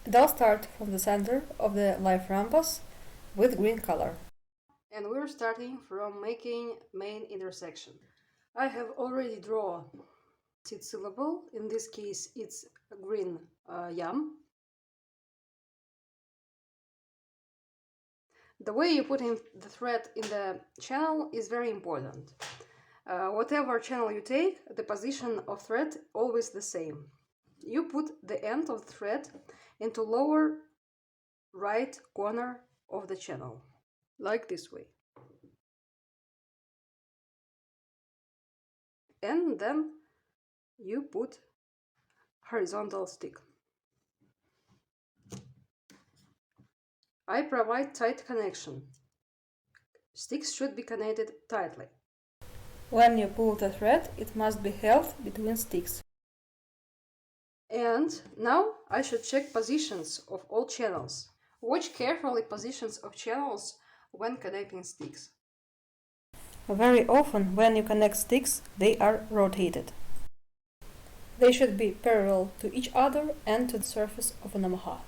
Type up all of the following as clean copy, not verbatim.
And I'll start from the center of the Life Rhombus with green color. And we're starting from making main intersection. I have already drawn its syllable. In this case, it's a green yam. The way you put in the thread in the channel is very important. Whatever channel you take, the position of thread always the same. You put the end of the thread into lower right corner of the channel, like this way. And then you put horizontal stick. I provide tight connection. Sticks should be connected tightly. When you pull the thread, it must be held between sticks. And now I should check positions of all channels. Watch carefully positions of channels when connecting sticks. Very often when you connect sticks, they are rotated. They should be parallel to each other and to the surface of a Namkha.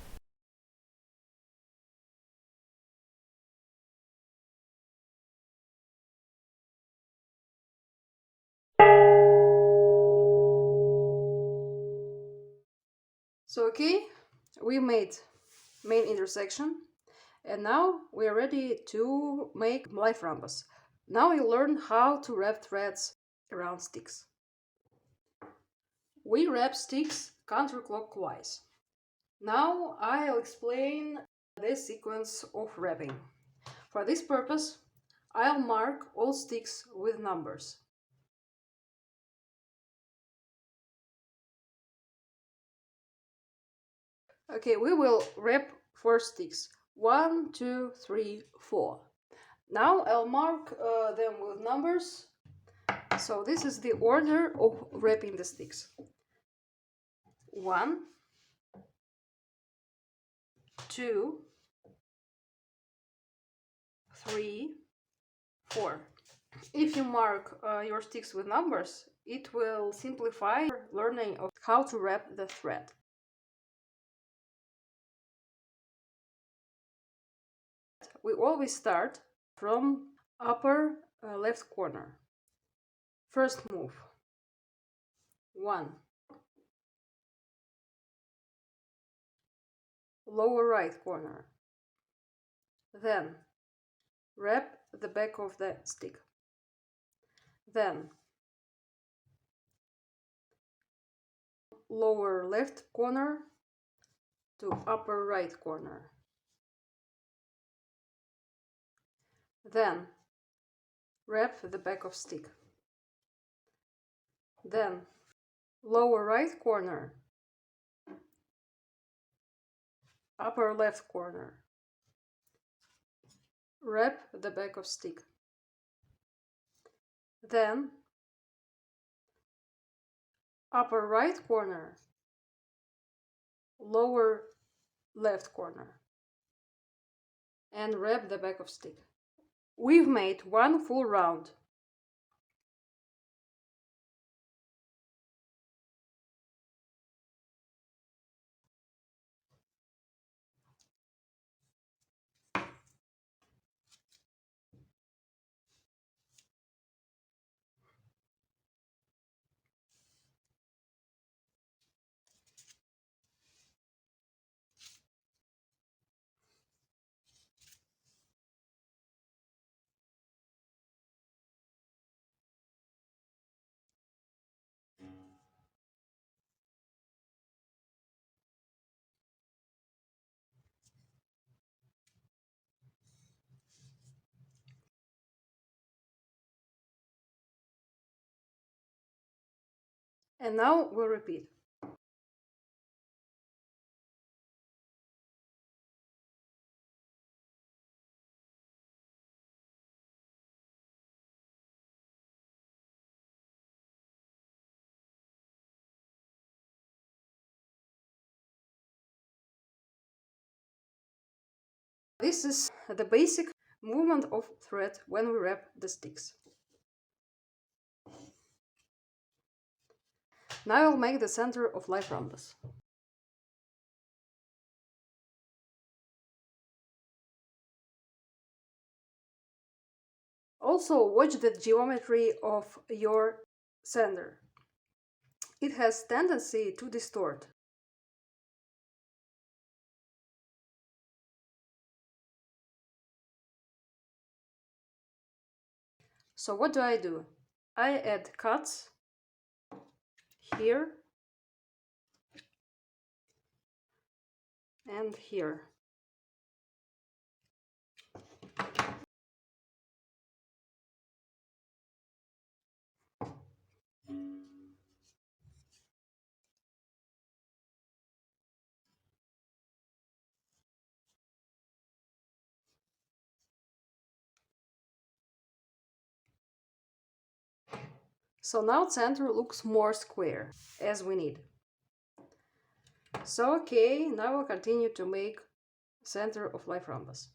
So okay, we made main intersection, and now we are ready to make life rhombus. Now you learn how to wrap threads around sticks. We wrap sticks counterclockwise. Now I'll explain the sequence of wrapping. For this purpose, I'll mark all sticks with numbers. Okay, we will wrap 4 sticks. 1, 2, 3, 4. Now I'll mark them with numbers. So this is the order of wrapping the sticks. 1, 2, 3, 4. If you mark your sticks with numbers, it will simplify learning of how to wrap the thread. We always start from upper left corner. First move. 1. Lower right corner. Then wrap the back of the stick. Then lower left corner to upper right corner. Then wrap the back of stick. Then lower right corner, upper left corner. Wrap the back of stick. Then upper right corner, lower left corner, and wrap the back of stick. We've made one full round. And now we'll repeat. This is the basic movement of thread when we wrap the sticks. Now I'll make the center of life rhombus. Also, watch the geometry of your center. It has tendency to distort. So what do? I add cuts here and here. So now center looks more square, as we need. So okay, now we'll continue to make center of Life Rhombus.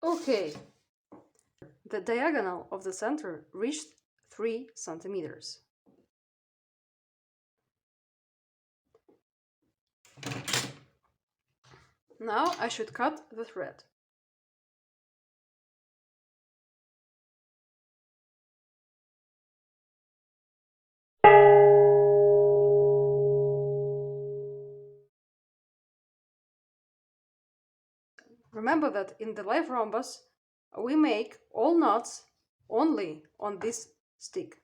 Okay, the diagonal of the center reached 3 centimeters. Now I should cut the thread. Remember that in the Life Rhombus, we make all knots only on this stick.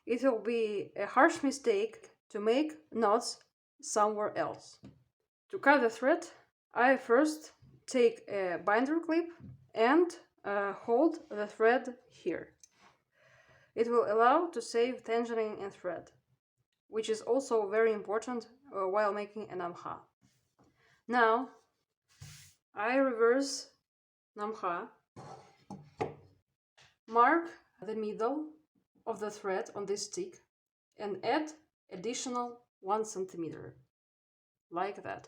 It will be a harsh mistake to make knots somewhere else. To cut the thread, I first take a binder clip and hold the thread here. It will allow to save tensioning in thread, which is also very important while making a Namkha. Now, I reverse Namkha, mark the middle of the thread on this stick and add additional 1 centimeter, like that.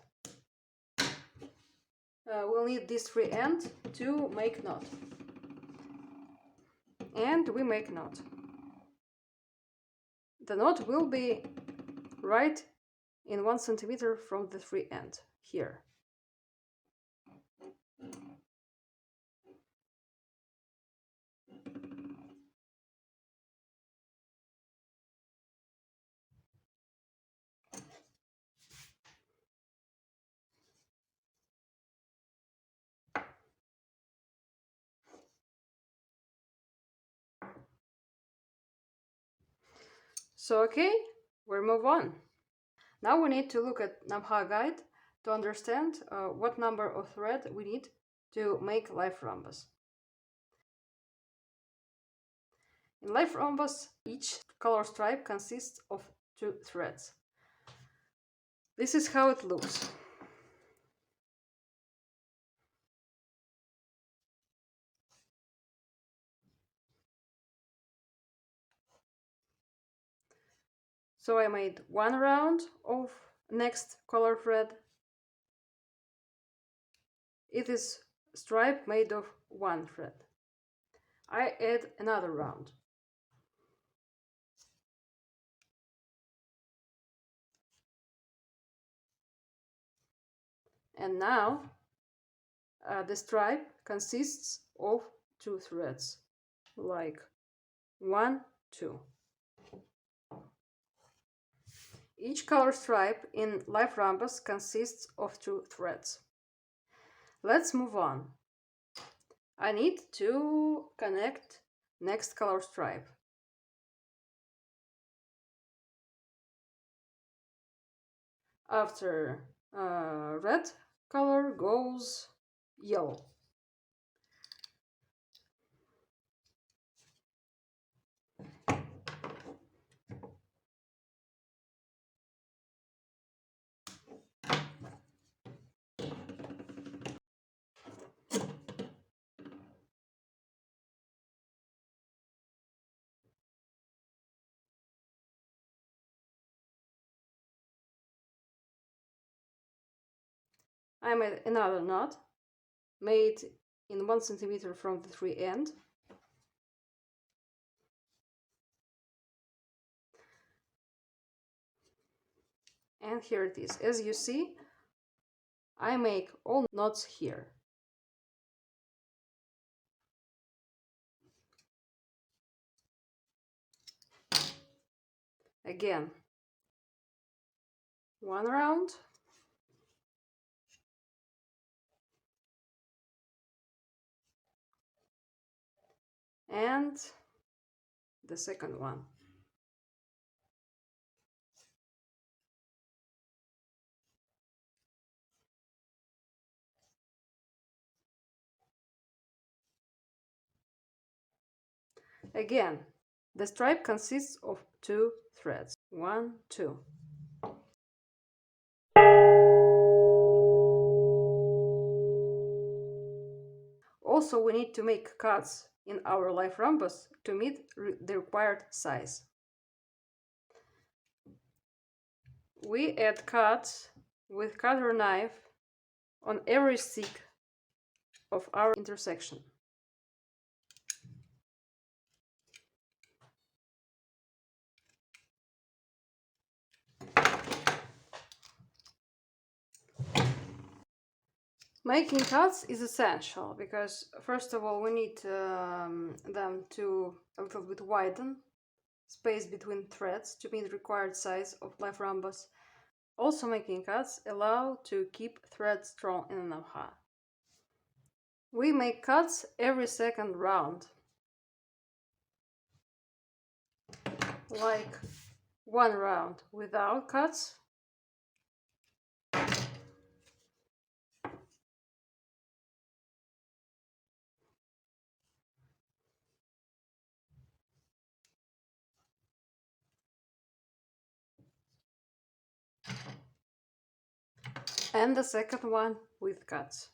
We'll need this free end to make knot. And we make knot. The knot will be right in 1 centimeter from the free end, here. So okay, we'll move on. Now we need to look at Namkha guide to understand what number of thread we need to make Life Rhombus. In Life Rhombus, each color stripe consists of 2 threads. This is how it looks. So I made 1 round of next color thread. It is stripe made of 1 thread. I add another round. And now the stripe consists of 2 threads, like 1, 2. Each color stripe in Life Rhombus consists of 2 threads. Let's move on. I need to connect next color stripe. After red color goes yellow. I made another knot made in 1 centimeter from the free end. And here it is. As you see, I make all knots here. Again, one round. And the second one. Again, the stripe consists of 2 threads. 1, 2. Also, we need to make cuts in our Life Rhombus to meet the required size. We add cuts with cutter knife on every stick of our intersection. Making cuts is essential because, first of all, we need them to a little bit widen space between threads to meet the required size of Life Rhombus. Also, making cuts allow to keep threads strong in the Namkha. We make cuts every second round, like one round without cuts, and the second one with cuts.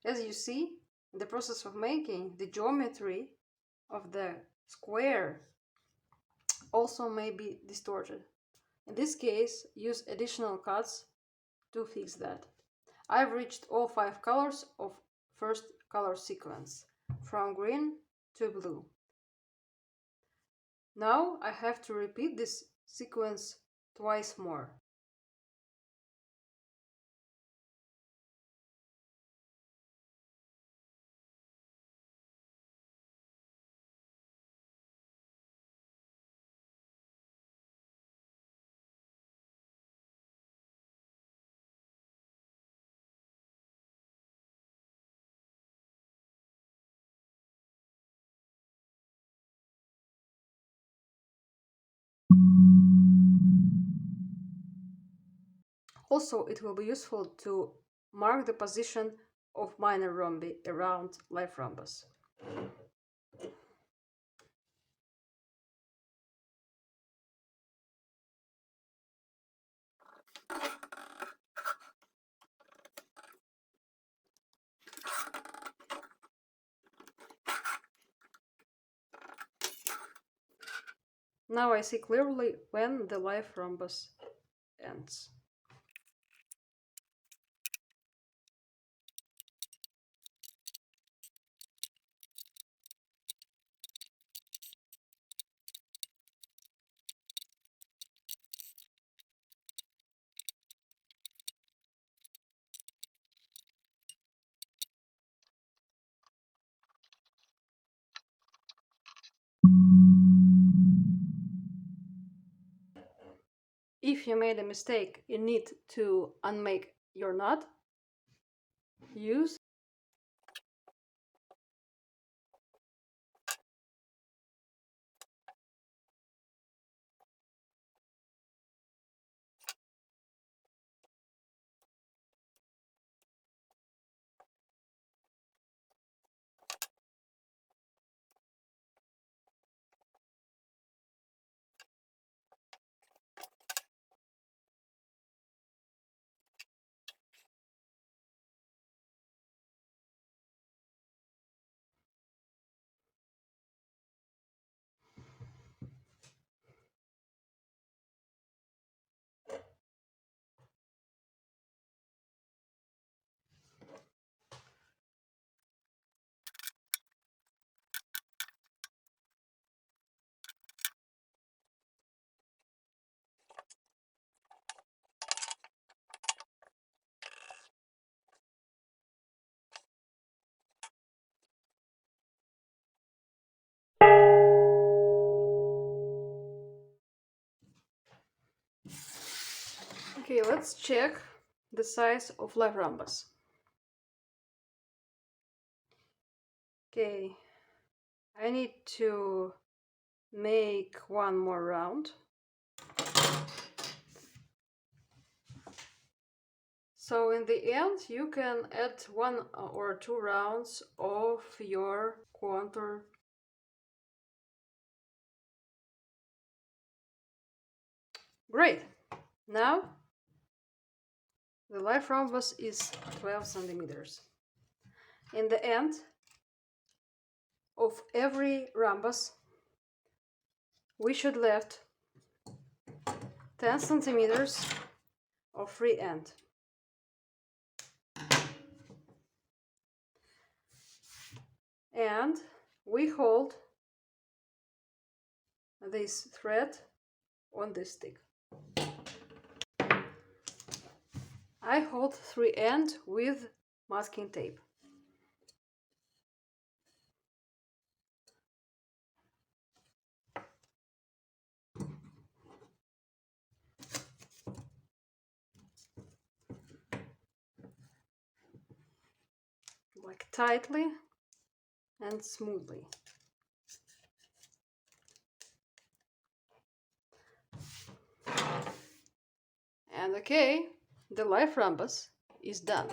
As you see, in the process of making, the geometry of the square also may be distorted. In this case, use additional cuts to fix that. I've reached all 5 colors of first color sequence, from green to blue. Now I have to repeat this sequence twice more. Also, it will be useful to mark the position of minor rhombi around Life Rhombus. Now I see clearly when the Life Rhombus ends. If you made a mistake, you need to unmake your knot. Use Okay, let's check the size of Life Rhombus. Okay, I need to make one more round. So in the end, you can add 1 or 2 rounds of your contour. Great! Now the Life Rhombus is 12 centimeters. In the end of every rhombus, we should left 10 centimeters of free end. And we hold this thread on this stick. I hold free end with masking tape. Like tightly and smoothly. And okay, the Life Rhombus is done.